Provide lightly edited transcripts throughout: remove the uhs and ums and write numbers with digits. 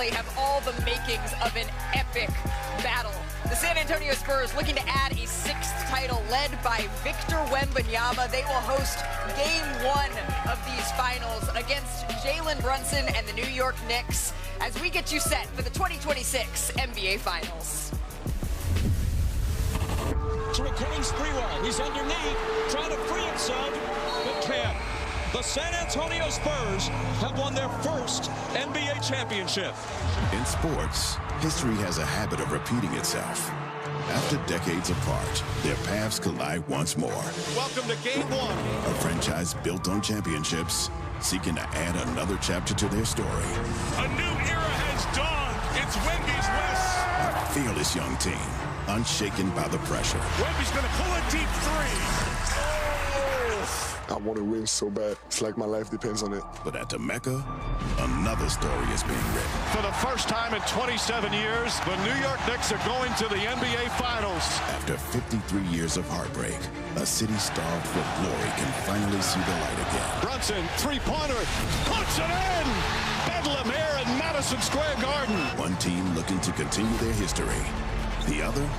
certainly have all the makings of an epic battle. The San Antonio Spurs looking to add a sixth title led by Victor Wembanyama. They will host game one of these finals against Jalen Brunson and the New York Knicks as we get you set for the 2026 NBA Finals. To a cutting spree roll. He's underneath, trying to free himself, but can't. The San Antonio Spurs have won their first NBA championship. In sports, history has a habit of repeating itself. After decades apart, their paths collide once more. Welcome to Game 1. A franchise built on championships, seeking to add another chapter to their story. A new era has dawned. It's Wemby's West. A fearless young team, unshaken by the pressure. Wemby's going to pull a deep three. I want to win so bad. It's like my life depends on it. But at the Mecca, another story is being written. For the first time in 27 years, the New York Knicks are going to the NBA Finals. After 53 years of heartbreak, a city starved for glory can finally see the light again. Brunson, three-pointer, puts it in! Bedlam here in Madison Square Garden. One team looking to continue their history. The other,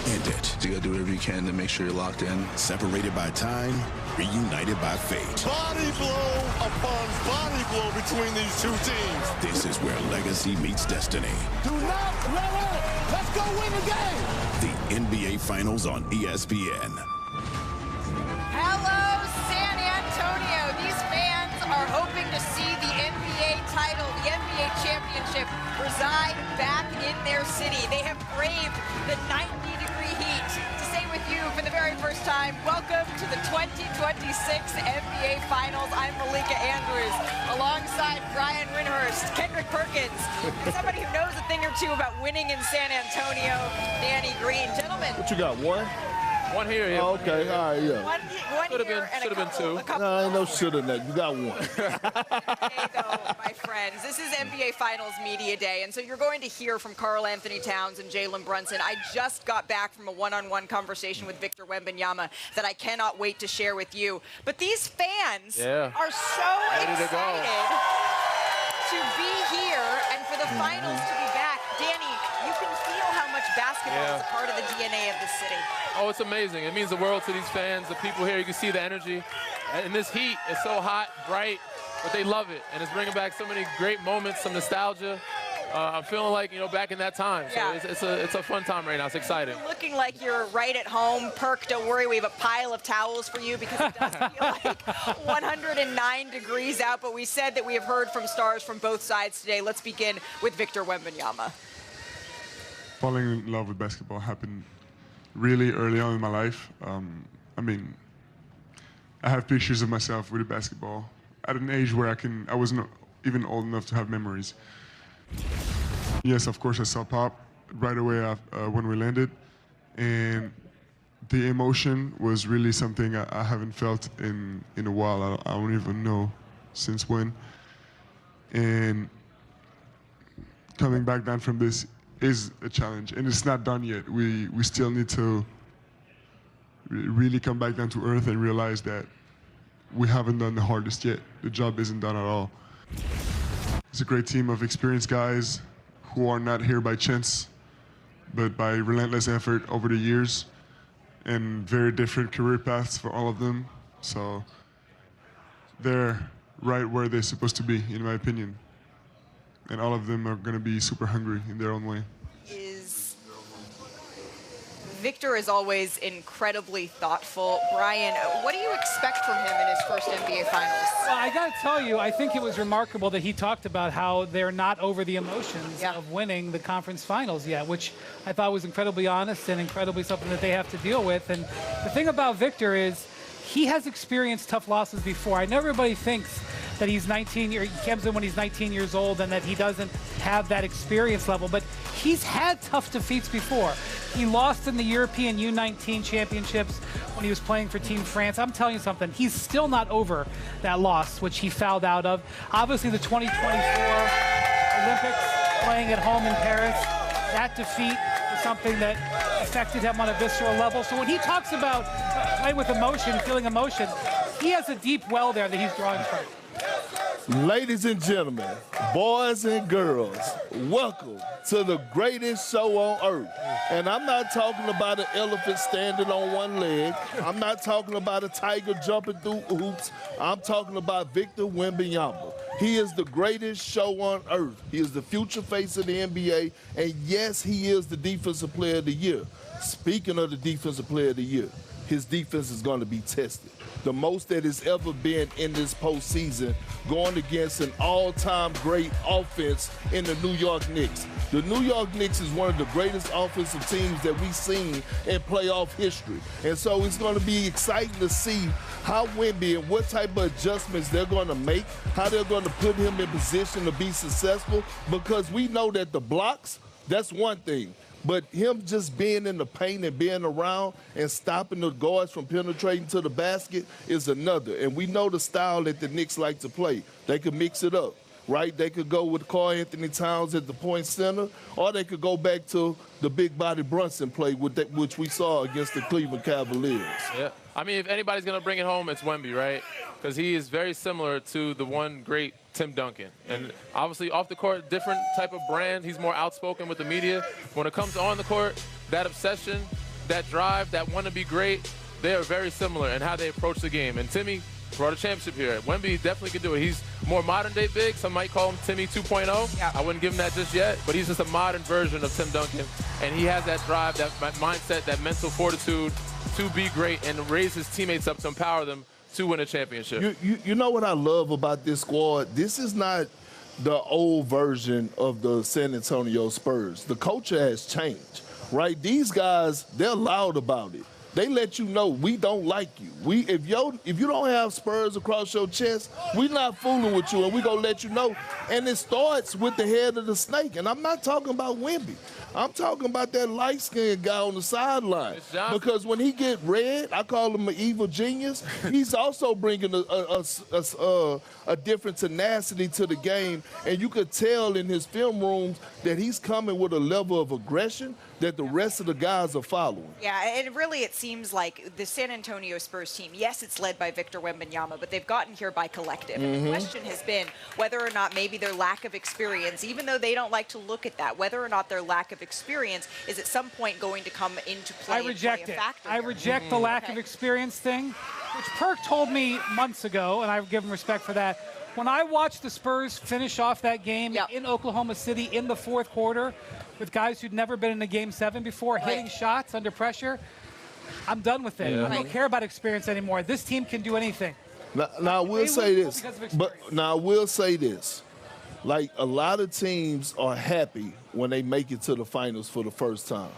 end it. You gotta do whatever you can to make sure you're locked in. Separated by time, reunited by fate. Body blow upon body blow between these two teams. This is where legacy meets destiny. Do not let up. Let's go win the game. The NBA Finals on ESPN. Hello, San Antonio. These fans are hoping to see the NBA title, the NBA championship, reside back in their city. They have braved the 90-degree heat. To say with you for the very first time, welcome to the 2026 NBA Finals. I'm Malika Andrews, alongside Brian Windhurst, Kendrick Perkins, and somebody who knows a thing or two about winning in San Antonio, Danny Green. Gentlemen. What you got, one? One here, yeah. Oh, okay, all right, yeah. One Should here and have been two. No, ain't no shit in that. You got one. Hey, though, my friends, this is NBA Finals Media Day, and so you're going to hear from Karl Anthony Towns and Jalen Brunson. I just got back from a one-on-one conversation with Victor Wembanyama that I cannot wait to share with you. But these fans are so excited to be here and for the finals to be back. Danny, you can feel how much basketball is a part of the DNA of this city. Oh, it's amazing. It means the world to these fans, the people here. You can see the energy. And this heat is so hot, bright, but they love it. And it's bringing back so many great moments, some nostalgia. I'm feeling like, back in that time. So it's a fun time right now. It's exciting. You're looking like you're right at home. Perk, don't worry. We have a pile of towels for you because it does feel like 109 degrees out. But we said that we have heard from stars from both sides today. Let's begin with Victor Wembanyama. Falling in love with basketball happened really early on in my life. I have pictures of myself with a basketball at an age where I wasn't even old enough to have memories. Yes, of course, I saw Pop right away when we landed, and the emotion was really something I haven't felt in a while. I don't even know since when. And coming back down from this is a challenge, and it's not done yet. We still need to really come back down to earth and realize that we haven't done the hardest yet. The job isn't done at all. It's a great team of experienced guys who are not here by chance, but by relentless effort over the years, and very different career paths for all of them. So they're right where they're supposed to be, in my opinion. And all of them are going to be super hungry in their own way. Victor is always incredibly thoughtful. Brian, what do you expect from him in his first NBA Finals? Well, I got to tell you, I think it was remarkable that he talked about how they're not over the emotions of winning the conference finals yet, which I thought was incredibly honest and incredibly something that they have to deal with. And the thing about Victor is he has experienced tough losses before. I know everybody thinks that he's 19, he comes in when he's 19 years old and that he doesn't have that experience level, but he's had tough defeats before. He lost in the European U19 championships when he was playing for Team France. I'm telling you something, he's still not over that loss, which he fouled out of. Obviously the 2024 Olympics, playing at home in Paris, that defeat was something that affected him on a visceral level. So when he talks about playing with emotion, feeling emotion, he has a deep well there that he's drawing from. Ladies and gentlemen, boys and girls, welcome to the greatest show on earth. And I'm not talking about an elephant standing on one leg. I'm not talking about a tiger jumping through hoops. I'm talking about Victor Wembanyama. He is the greatest show on earth. He is the future face of the NBA. And yes, he is the Defensive Player of the Year. Speaking of the Defensive Player of the Year, his defense is going to be tested. The most that it's ever been in this postseason, going against an all-time great offense in the New York Knicks. The New York Knicks is one of the greatest offensive teams that we've seen in playoff history. And so it's going to be exciting to see how Wemby and what type of adjustments they're going to make, how they're going to put him in position to be successful, because we know that the blocks, that's one thing. But him just being in the paint and being around and stopping the guards from penetrating to the basket is another. And we know the style that the Knicks like to play. They could mix it up, right? They could go with Karl Anthony Towns at the point center, or they could go back to the big body Brunson play, which we saw against the Cleveland Cavaliers. Yeah. I mean, if anybody's going to bring it home, it's Wemby, right? Because he is very similar to the one great Tim Duncan. And obviously off the court, different type of brand. He's more outspoken with the media. When it comes on the court, that obsession, that drive, that want to be great, they are very similar in how they approach the game. And Timmy brought a championship here. Wemby definitely can do it. He's more modern-day big. Some might call him Timmy 2.0. Yeah. I wouldn't give him that just yet, but he's just a modern version of Tim Duncan. And he has that drive, that mindset, that mental fortitude to be great and raise his teammates up to empower them to win a championship. You know what I love about this squad? This is not the old version of the San Antonio Spurs. The culture has changed, right? These guys, they're loud about it. They let you know we don't like you. If you don't have Spurs across your chest, we're not fooling with you, and we're going to let you know. And it starts with the head of the snake. And I'm not talking about Wemby. I'm talking about that light-skinned guy on the sideline. Because when he get red, I call him an evil genius, he's also bringing a different tenacity to the game. And you could tell in his film rooms that he's coming with a level of aggression that the rest of the guys are following. Yeah, and really it seems like the San Antonio Spurs team, yes, it's led by Victor Wembanyama, but they've gotten here by collective. And the question has been whether or not maybe their lack of experience, even though they don't like to look at that, whether or not their lack of experience is at some point going to come into play. I reject it. I reject the lack of experience thing, which Perk told me months ago, and I give him respect for that. When I watched the Spurs finish off that game in Oklahoma City in the fourth quarter with guys who'd never been in a Game 7 before, hitting shots under pressure, I'm done with it. I don't care about experience anymore. This team can do anything. Now I will say this, now I will say this. Like, a lot of teams are happy when they make it to the finals for the first time.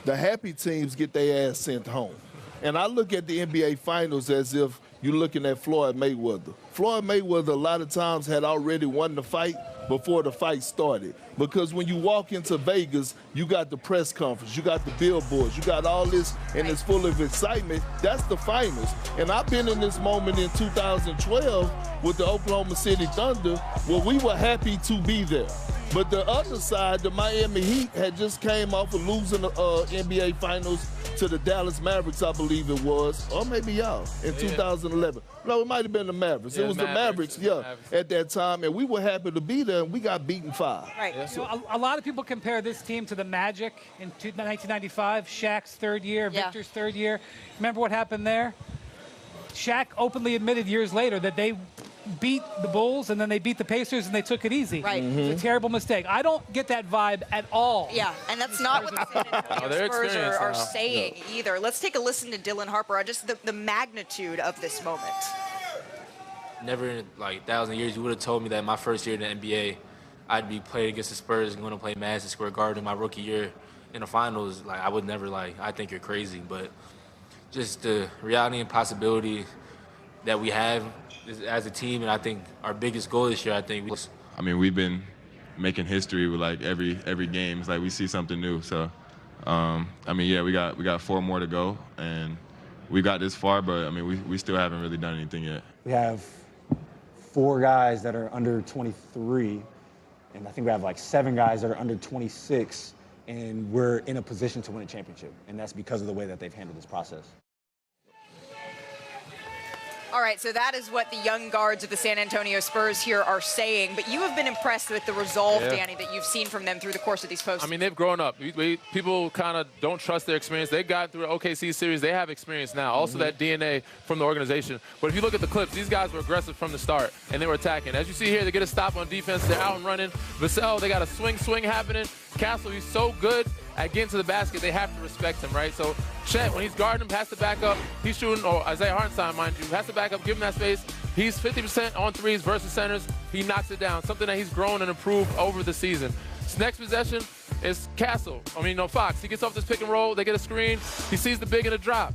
The happy teams get their ass sent home. And I look at the NBA Finals as if you're looking at Floyd Mayweather. Floyd Mayweather a lot of times had already won the fight before the fight started. Because when you walk into Vegas, you got the press conference, you got the billboards, you got all this, and it's full of excitement. That's the finals. And I've been in this moment in 2012 with the Oklahoma City Thunder where we were happy to be there. But the other side, the Miami Heat, had just came off of losing the NBA Finals to the Dallas Mavericks, I believe it was, or maybe y'all, in 2011. No, it might have been the Mavericks. It was the Mavericks, at that time, and we were happy to be there, and we got beaten 5. Right. Yeah. So a lot of people compare this team to the Magic in 1995, Shaq's third year, Victor's third year. Remember what happened there? Shaq openly admitted years later that they beat the Bulls and then they beat the Pacers and they took it easy. Right. It's a terrible mistake. I don't get that vibe at all. Yeah, and that's not what the San Antonio Spurs are saying either. Let's take a listen to Dylan Harper on just the magnitude of this moment. Never in like 1,000 years you would have told me that my first year in the NBA I'd be playing against the Spurs and going to play Madison Square Garden my rookie year in the finals. Like, I would never, I think you're crazy. But just the reality and possibility that we have as a team, and I think our biggest goal this year, we've been making history with every game. It's like we see something new. So, we got 4 more to go, and we got this far, but we still haven't really done anything yet. We have 4 guys that are under 23, and I think we have 7 guys that are under 26, and we're in a position to win a championship, and that's because of the way that they've handled this process. All right, so that is what the young guards of the San Antonio Spurs here are saying. But you have been impressed with the resolve, Danny, that you've seen from them through the course of these posts. I mean, they've grown up. People kind of don't trust their experience. They got through the OKC series. They have experience now. Also that DNA from the organization. But if you look at the clips, these guys were aggressive from the start, and they were attacking. As you see here, they get a stop on defense. They're out and running. Vassell, they got a swing happening. Castle, he's so good at getting to the basket, they have to respect him, right? So Chet, when he's guarding him, has to back up. He's shooting, or Isaiah Hartenstein, mind you, has to back up, give him that space. He's 50% on threes versus centers. He knocks it down, something that he's grown and improved over the season. His next possession is Fox. He gets off this pick and roll. They get a screen. He sees the big and a drop.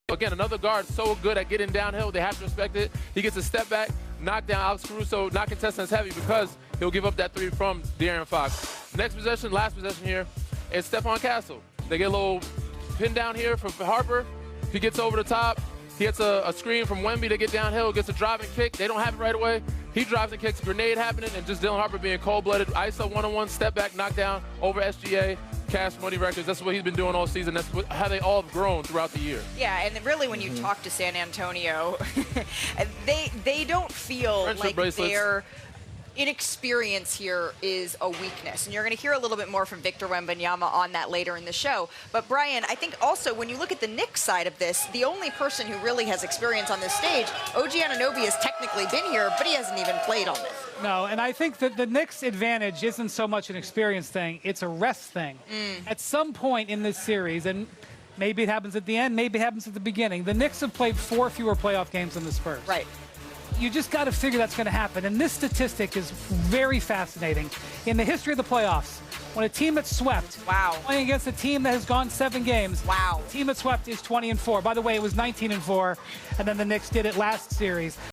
Again, another guard so good at getting downhill. They have to respect it. He gets a step back, knock down Alex Caruso, not contestants heavy because he'll give up that three from De'Aaron Fox. Next possession, last possession here, is Stephon Castle. They get a little pin down here from Harper. He gets over the top. He gets a screen from Wemby to get downhill, gets a driving kick. They don't have it right away. He drives and kicks, grenade happening, and just Dylan Harper being cold-blooded. ISO one-on-one, step back, knockdown over SGA. Cash Money Records. That's what he's been doing all season. That's how they all have grown throughout the year. Yeah, and really when you talk to San Antonio, they don't feel like their inexperience here is a weakness. And you're going to hear a little bit more from Victor Wembanyama on that later in the show. But Brian, I think also when you look at the Knicks side of this, the only person who really has experience on this stage, OG Anunoby has technically been here, but he hasn't even played on this. No, and I think that the Knicks' advantage isn't so much an experience thing, it's a rest thing. At some point in this series, and maybe it happens at the end, maybe it happens at the beginning, the Knicks have played 4 fewer playoff games than the Spurs. Right. You just got to figure that's going to happen. And this statistic is very fascinating. In the history of the playoffs, when a team that's swept, playing against a team that has gone 7 games, the team that swept is 20-4. By the way, it was 19-4, and then the Knicks did it last series.